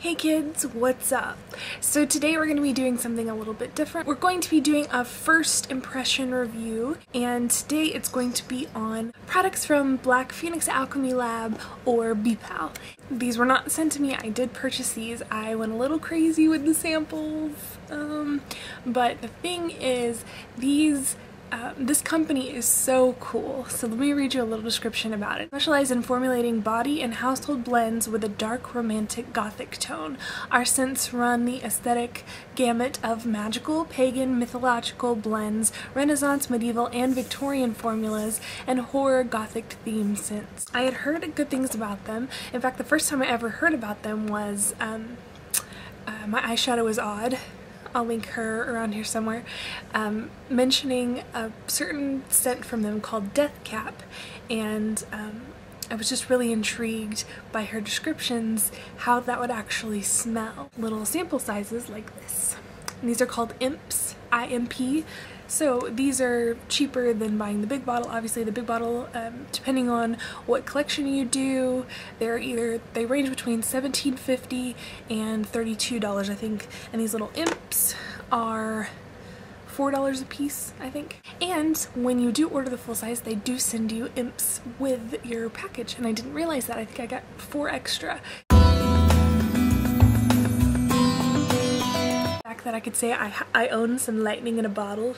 Hey kids, what's up? So today we're going to be doing something a little bit different. We're going to be doing a first impression review, and today it's going to be on products from Black Phoenix Alchemy Lab or BPAL. These were not sent to me. I did purchase these. I went a little crazy with the samples, but the thing is, this company is so cool. So let me read you a little description about it. Specialize in formulating body and household blends with a dark, romantic, gothic tone. Our scents run the aesthetic gamut of magical, pagan, mythological blends, Renaissance, medieval, and Victorian formulas, and horror, gothic themed scents. I had heard good things about them. In fact, the first time I ever heard about them was My Eyeshadow Is Odd. I'll link her around here somewhere, mentioning a certain scent from them called Death Cap, and I was just really intrigued by her descriptions, how that would actually smell. Little sample sizes like this. And these are called Imps, I-M-P. So these are cheaper than buying the big bottle. Obviously the big bottle, depending on what collection you do, they range between $17.50 and $32, I think. And these little Imps are $4 a piece, I think. And when you do order the full size, they do send you Imps with your package. And I didn't realize that. I think I got 4 extra. That I could say I own some lightning in a bottle.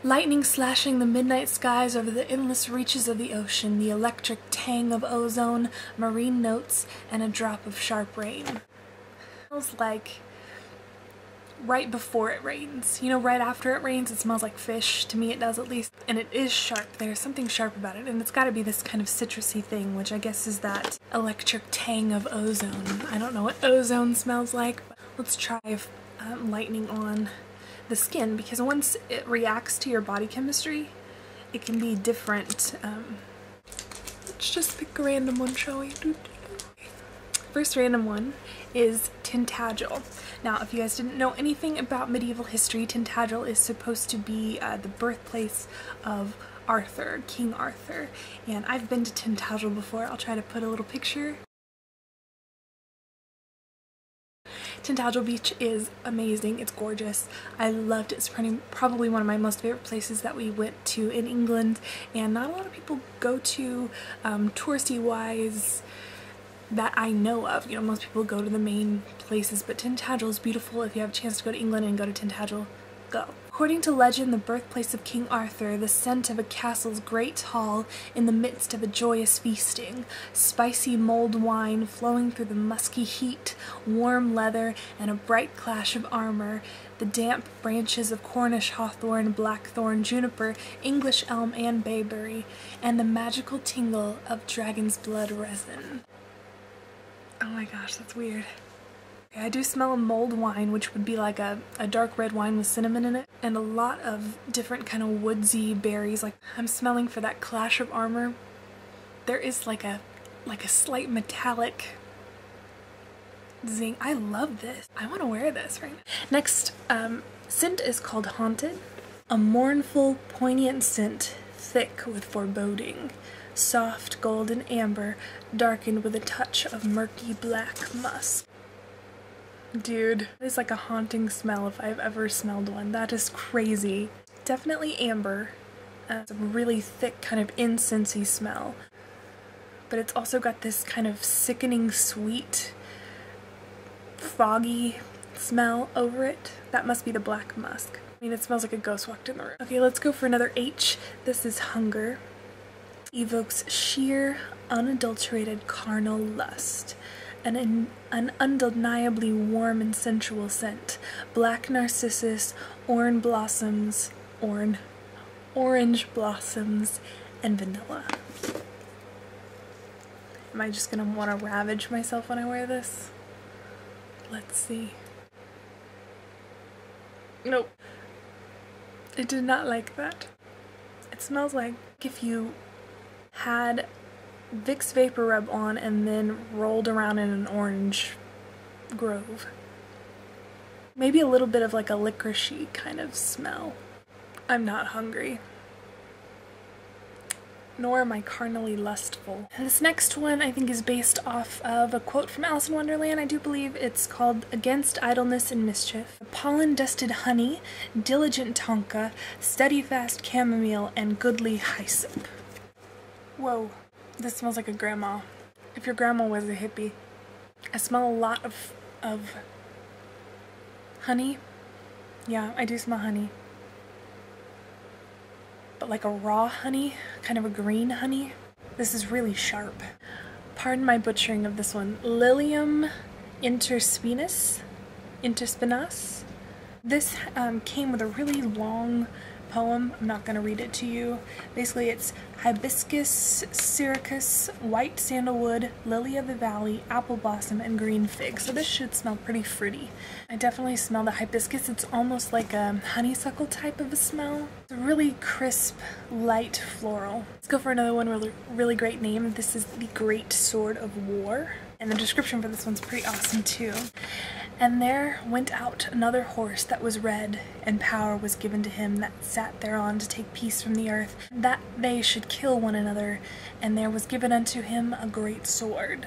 Lightning slashing the midnight skies over the endless reaches of the ocean, the electric tang of ozone, marine notes, and a drop of sharp rain. It smells like right before it rains. You know, right after it rains, it smells like fish. To me it does, at least. And it is sharp. There's something sharp about it. And it's got to be this kind of citrusy thing, which I guess is that electric tang of ozone. I don't know what ozone smells like, but let's try lightning on the skin, because once it reacts to your body chemistry, it can be different. Let's just pick a random one, shall we? First random one is Tintagel. Now, if you guys didn't know anything about medieval history, Tintagel is supposed to be the birthplace of Arthur, King Arthur. And I've been to Tintagel before. I'll try to put a little picture. Tintagel Beach is amazing. It's gorgeous. I loved it. It's probably one of my most favorite places that we went to in England, and not a lot of people go to touristy wise that I know of. You know, most people go to the main places, but Tintagel is beautiful. If you have a chance to go to England and go to Tintagel, go. According to legend, the birthplace of King Arthur, the scent of a castle's great hall in the midst of a joyous feasting, spicy mulled wine flowing through the musky heat, warm leather, and a bright clash of armor, the damp branches of Cornish hawthorn, blackthorn, juniper, English elm, and bayberry, and the magical tingle of dragon's blood resin. Oh my gosh, that's weird. I do smell a mulled wine, which would be like a dark red wine with cinnamon in it, and a lot of different kind of woodsy berries. Like, I'm smelling for that clash of armor. There is like a slight metallic zing. I love this. I want to wear this right now. Next scent is called Haunted. A mournful, poignant scent, thick with foreboding. Soft golden amber, darkened with a touch of murky black musk. Dude, it's like a haunting smell if I've ever smelled one. That is crazy. Definitely amber. It's a really thick kind of incensey smell. But it's also got this kind of sickening sweet, foggy smell over it. That must be the black musk. I mean, it smells like a ghost walked in the room. Okay, let's go for another H. This is Hunger. Evokes sheer, unadulterated carnal lust. An undeniably warm and sensual scent. Black narcissus, orange blossoms, and vanilla. Am I just gonna want to ravage myself when I wear this? Let's see. Nope. I did not like that. It smells like if you had Vicks Vapor Rub on and then rolled around in an orange grove. Maybe a little bit of like a licoricey kind of smell. I'm not hungry. nor am I carnally lustful. And this next one I think is based off of a quote from Alice in Wonderland. I do believe it's called Against Idleness and Mischief. Pollen-dusted honey, diligent tonka, steady-fast chamomile, and goodly hyssop. Whoa, this smells like a grandma. If your grandma was a hippie. I smell a lot of honey. Yeah, I do smell honey. But like a raw honey, kind of a green honey. This is really sharp. Pardon my butchering of this one. Lilium interspinas. This came with a really long poem. I'm not going to read it to you. Basically, it's Hibiscus Circus, white sandalwood, lily of the valley, apple blossom, and green fig. So this should smell pretty fruity. I definitely smell the hibiscus. It's almost like a honeysuckle type of a smell. It's a really crisp, light floral. Let's go for another one. Really great name. This is the Great Sword of War. And the description for this one's pretty awesome too. And there went out another horse that was red, and power was given to him that sat thereon to take peace from the earth, that they should kill one another, and there was given unto him a great sword.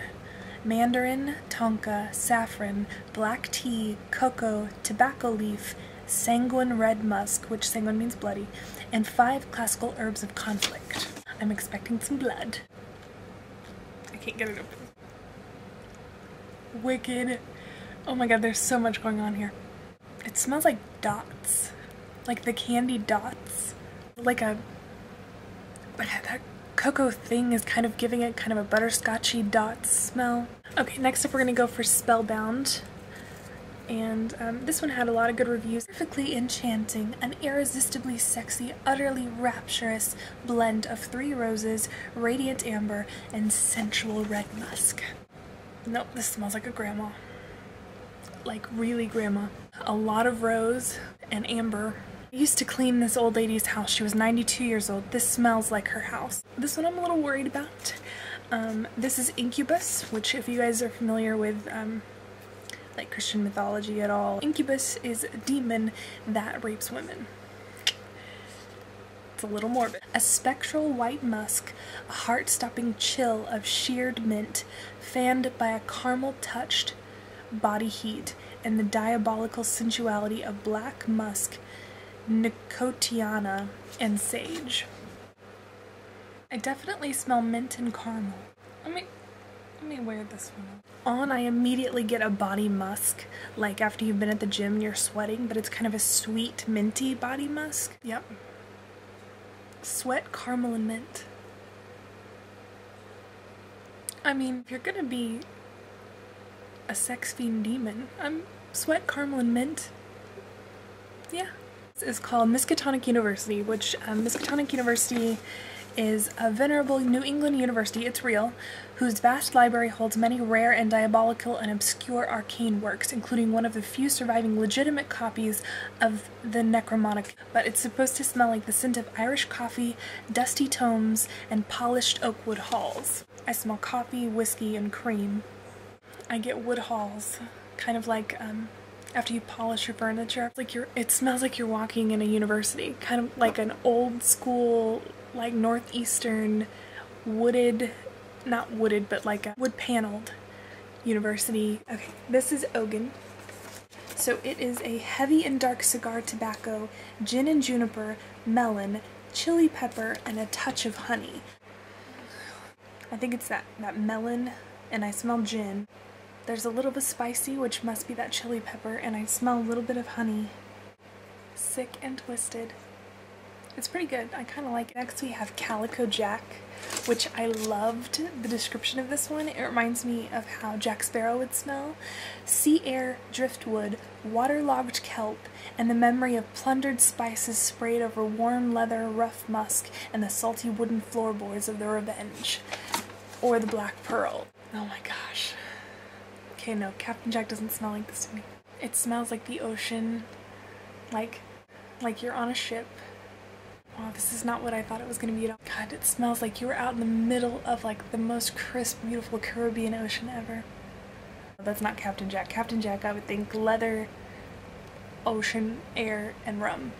Mandarin, tonka, saffron, black tea, cocoa, tobacco leaf, sanguine red musk, which sanguine means bloody, and 5 classical herbs of conflict. I'm expecting some blood. I can't get it open. Wicked. Oh my god, there's so much going on here. It smells like dots. Like the candy dots. But that cocoa thing is kind of giving it kind of a butterscotchy dot smell. Okay, next up we're gonna go for Spellbound. And this one had a lot of good reviews. Perfectly enchanting, an irresistibly sexy, utterly rapturous blend of 3 roses, radiant amber, and sensual red musk. Nope, this smells like a grandma. Like really grandma. A lot of rose and amber. I used to clean this old lady's house. She was 92 years old. This smells like her house. This one I'm a little worried about. This is Incubus, which if you guys are familiar with like Christian mythology at all, Incubus is a demon that rapes women. It's a little morbid. A spectral white musk, a heart-stopping chill of sheared mint, fanned by a caramel-touched body heat, and the diabolical sensuality of black musk, nicotiana, and sage. I definitely smell mint and caramel. Let me wear this one on. I immediately get a body musk, like after you've been at the gym and you're sweating, but it's kind of a sweet, minty body musk. Yep. Sweat, caramel, and mint. I mean, if you're gonna be a sex fiend demon, sweat, caramel, and mint. Yeah. This is called Miskatonic University, which Miskatonic University is a venerable New England university, it's real, whose vast library holds many rare and diabolical and obscure arcane works, including one of the few surviving legitimate copies of the Necromantic. But it's supposed to smell like the scent of Irish coffee, dusty tomes, and polished oak wood halls. I smell coffee, whiskey, and cream. I get wood halls, kind of like after you polish your furniture. It's like it smells like you're walking in a university, kind of like an old school, like northeastern wooded, not wooded, but like a wood paneled university. Okay, this is Ogen. So it is a heavy and dark cigar tobacco, gin and juniper, melon, chili pepper, and a touch of honey. I think it's that melon, and I smell gin. There's a little bit of spicy, which must be that chili pepper, and I smell a little bit of honey. Sick and twisted. It's pretty good. I kind of like it. Next we have Calico Jack, which I loved the description of this one. It reminds me of how Jack Sparrow would smell. Sea air, driftwood, waterlogged kelp, and the memory of plundered spices sprayed over warm leather, rough musk, and the salty wooden floorboards of the Revenge. Or the Black Pearl. Oh my gosh. Okay, no, Captain Jack doesn't smell like this to me. It smells like the ocean, like you're on a ship. Wow, this is not what I thought it was going to be at all. God, it smells like you were out in the middle of like the most crisp, beautiful Caribbean ocean ever. That's not Captain Jack. Captain Jack, I would think leather, ocean, air, and rum.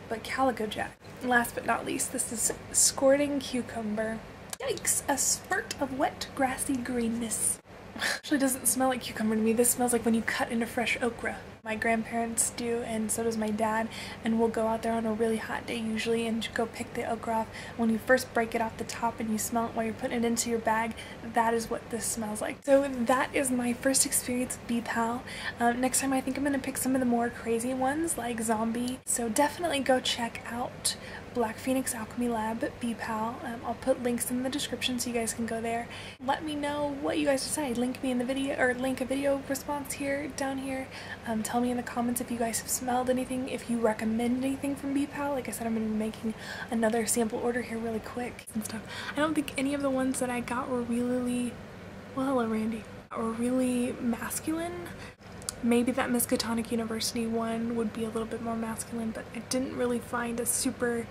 but Calico Jack. And last but not least, this is Squirting Cucumber. Yikes, a spurt of wet grassy greenness. Actually doesn't smell like cucumber to me. This smells like when you cut into fresh okra. My grandparents do, and so does my dad, and we'll go out there on a really hot day usually and go pick the okra off. When you first break it off the top and you smell it while you're putting it into your bag, that is what this smells like. So that is my first experience with Bee Pal. Next time I think I'm going to pick some of the more crazy ones like Zombie. So definitely go check out Black Phoenix Alchemy Lab Bee Pal. I'll put links in the description so you guys can go there. Let me know what you guys decide. Link me in the video, or link a video response here, down here. Tell me in the comments if you guys have smelled anything, if you recommend anything from Bee Pal. Like I said, I'm going to be making another sample order here really quick and stuff. I don't think any of the ones that I got were really, well, hello Randy, were really masculine. Maybe that Miskatonic University one would be a little bit more masculine, but I didn't really find a super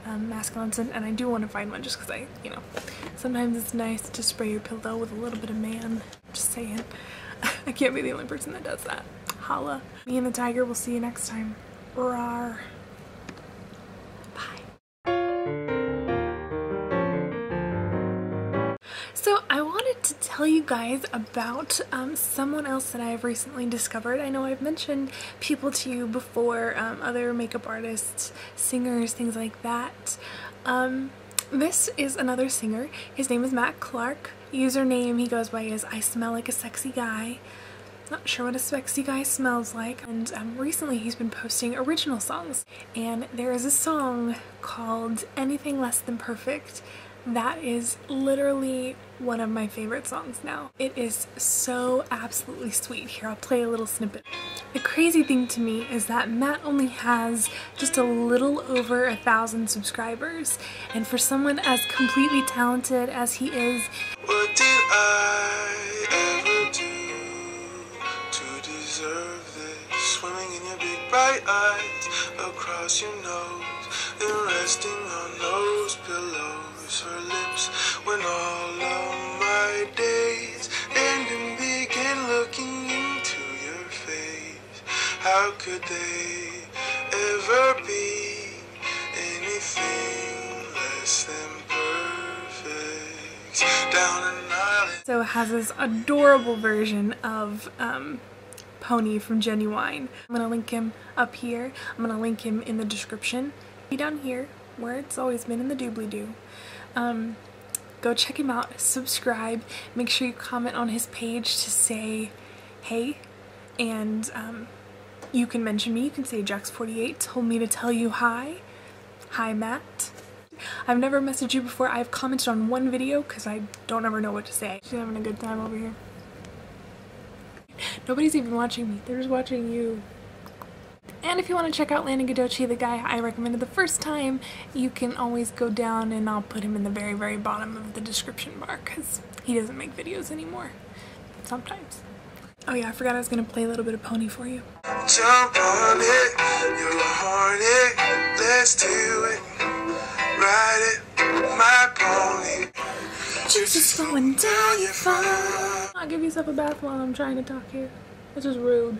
masculine scent, and I do want to find one just because I, you know, sometimes it's nice to spray your pillow with a little bit of man. Just saying. I can't be the only person that does that. Holla. Me and the tiger will see you next time. Rawr. So I wanted to tell you guys about someone else that I have recently discovered. I know I've mentioned people to you before, other makeup artists, singers, things like that. This is another singer. His name is Matt Clark. Username he goes by is I Smell Like a Sexy Guy. Not sure what a sexy guy smells like. And recently he's been posting original songs. And there is a song called Anything Less Than Perfect that is literally one of my favorite songs now. It is so absolutely sweet. Here, I'll play a little snippet. The crazy thing to me is that Matt only has just a little over 1,000 subscribers, and for someone as completely talented as he is, what did I ever do to deserve this? Swimming in your big bright eyes, across your nose, then resting on those pillows. Her lips when all of my days end and begin looking into your face. How could they ever be anything less than perfect? Down an island. So it has this adorable version of Pony from Genuine. I'm gonna link him up here. I'm gonna link him in the description. Be down here where it's always been in the doobly-doo. Go check him out, subscribe, make sure you comment on his page to say hey, and you can mention me. You can say Jax48 told me to tell you hi. Hi Matt. I've never messaged you before. I've commented on one video because I don't ever know what to say. She's having a good time over here. Nobody's even watching me, they're just watching you. And if you want to check out Landon, the guy I recommended the first time, you can always go down and I'll put him in the very, very bottom of the description bar because he doesn't make videos anymore. Sometimes. Oh yeah, I forgot I was going to play a little bit of Pony for you. Jump on it, you're horny, let's do it, ride it, my pony. Just going down your phone. I'll give yourself a bath while I'm trying to talk here. This is rude.